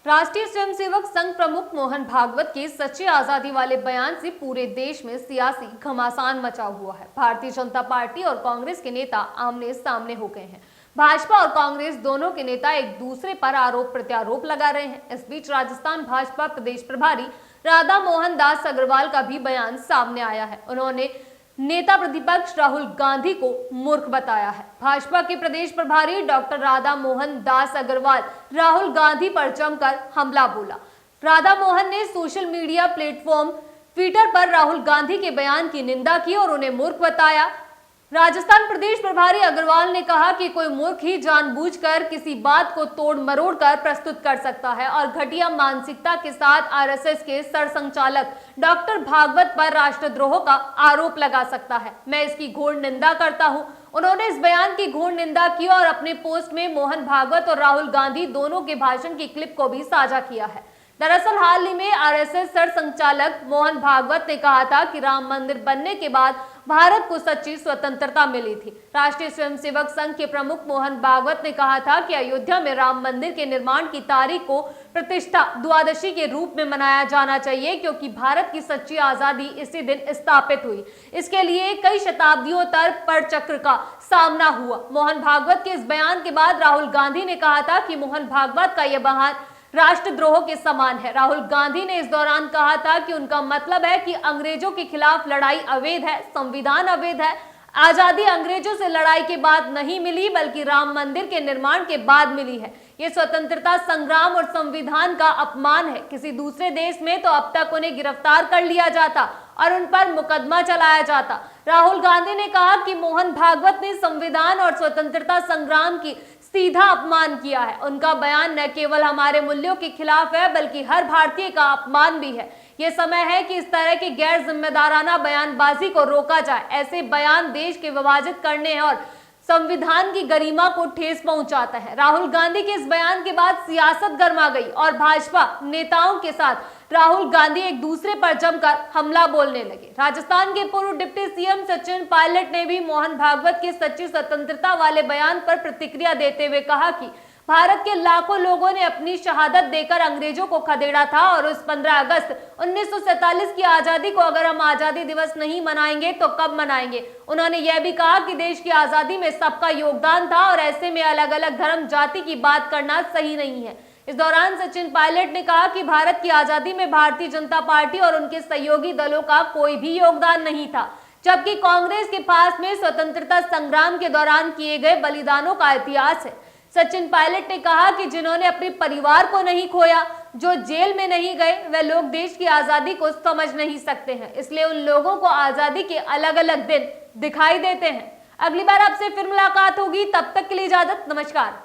राष्ट्रीय स्वयंसेवक संघ प्रमुख मोहन भागवत के सच्ची आजादी वाले बयान से पूरे देश में सियासी घमासान मचा हुआ है। भारतीय जनता पार्टी और कांग्रेस के नेता आमने सामने हो गए हैं। भाजपा और कांग्रेस दोनों के नेता एक दूसरे पर आरोप प्रत्यारोप लगा रहे हैं। इस बीच राजस्थान भाजपा प्रदेश प्रभारी राधा मोहन दास अग्रवाल का भी बयान सामने आया है। उन्होंने नेता प्रतिपक्ष राहुल गांधी को मूर्ख बताया है। भाजपा के प्रदेश प्रभारी डॉक्टर राधा मोहन दास अग्रवाल राहुल गांधी पर जमकर हमला बोला। राधा मोहन ने सोशल मीडिया प्लेटफॉर्म ट्विटर पर राहुल गांधी के बयान की निंदा की और उन्हें मूर्ख बताया। राजस्थान प्रदेश प्रभारी अग्रवाल ने कहा कि कोई मूर्ख ही जानबूझकर किसी बात को तोड़ मरोड़ कर प्रस्तुत कर सकता है और घटिया मानसिकता के साथ आरएसएस के सरसंघचालक डॉक्टर भागवत पर राष्ट्रद्रोह का आरोप लगा सकता है। मैं इसकी घोर निंदा करता हूं। उन्होंने इस बयान की घोर निंदा की और अपने पोस्ट में मोहन भागवत और राहुल गांधी दोनों के भाषण की क्लिप को भी साझा किया है। दरअसल हाल ही में आरएसएस सरसंघचालक मोहन भागवत ने कहा था कि राम मंदिर बनने के बाद भारत को सच्ची स्वतंत्रता मिली थी। राष्ट्रीय स्वयंसेवक संघ के प्रमुख मोहन भागवत ने कहा था कि अयोध्या में राम मंदिर के निर्माण की तारीख को प्रतिष्ठा द्वादशी के रूप में मनाया जाना चाहिए, क्योंकि भारत की सच्ची आजादी इसी दिन स्थापित हुई। इसके लिए कई शताब्दियों तक परचक्र का सामना हुआ। मोहन भागवत के इस बयान के बाद राहुल गांधी ने कहा था कि मोहन भागवत का यह बयान राष्ट्रद्रोह के समान है। राहुल गांधी ने इस दौरान कहा था कि उनका मतलब है कि अंग्रेजों के खिलाफ लड़ाई अवैध है, संविधान अवैध है। आजादी अंग्रेजों से लड़ाई के बाद नहीं मिली, बल्कि राम मंदिर के निर्माण के बाद मिली है। ये स्वतंत्रता संग्राम और संविधान का अपमान है। किसी दूसरे देश में तो अब तक उन्हें गिरफ्तार कर लिया जाता और उन पर मुकदमा चलाया जाता। राहुल गांधी ने कहा कि मोहन भागवत ने संविधान और स्वतंत्रता संग्राम की सीधा अपमान किया है। उनका बयान न केवल हमारे मूल्यों के खिलाफ है, बल्कि हर भारतीय का अपमान भी है। ये समय है कि इस तरह की गैर जिम्मेदाराना बयानबाजी को रोका जाए। ऐसे बयान देश के विभाजित करने और संविधान की गरिमा को ठेस पहुंचाता है। राहुल गांधी के इस बयान के बाद सियासत गर्मा गई और भाजपा नेताओं के साथ राहुल गांधी एक दूसरे पर जमकर हमला बोलने लगे। राजस्थान के पूर्व डिप्टी सीएम सचिन पायलट ने भी मोहन भागवत के सच्ची स्वतंत्रता वाले बयान पर प्रतिक्रिया देते हुए कहा कि भारत के लाखों लोगों ने अपनी शहादत देकर अंग्रेजों को खदेड़ा था और उस 15 अगस्त 1947 की आजादी को अगर हम आजादी दिवस नहीं मनाएंगे तो कब मनाएंगे। उन्होंने यह भी कहा कि देश की आजादी में सबका योगदान था और ऐसे में अलग अलग धर्म जाति की बात करना सही नहीं है। इस दौरान सचिन पायलट ने कहा कि भारत की आजादी में भारतीय जनता पार्टी और उनके सहयोगी दलों का कोई भी योगदान नहीं था, जबकि कांग्रेस के पास में स्वतंत्रता संग्राम के दौरान किए गए बलिदानों का इतिहास है। सचिन पायलट ने कहा कि जिन्होंने अपने परिवार को नहीं खोया, जो जेल में नहीं गए, वे लोग देश की आजादी को समझ नहीं सकते हैं। इसलिए उन लोगों को आजादी के अलग अलग दिन दिखाई देते हैं। अगली बार आपसे फिर मुलाकात होगी, तब तक के लिए इजाजत, नमस्कार।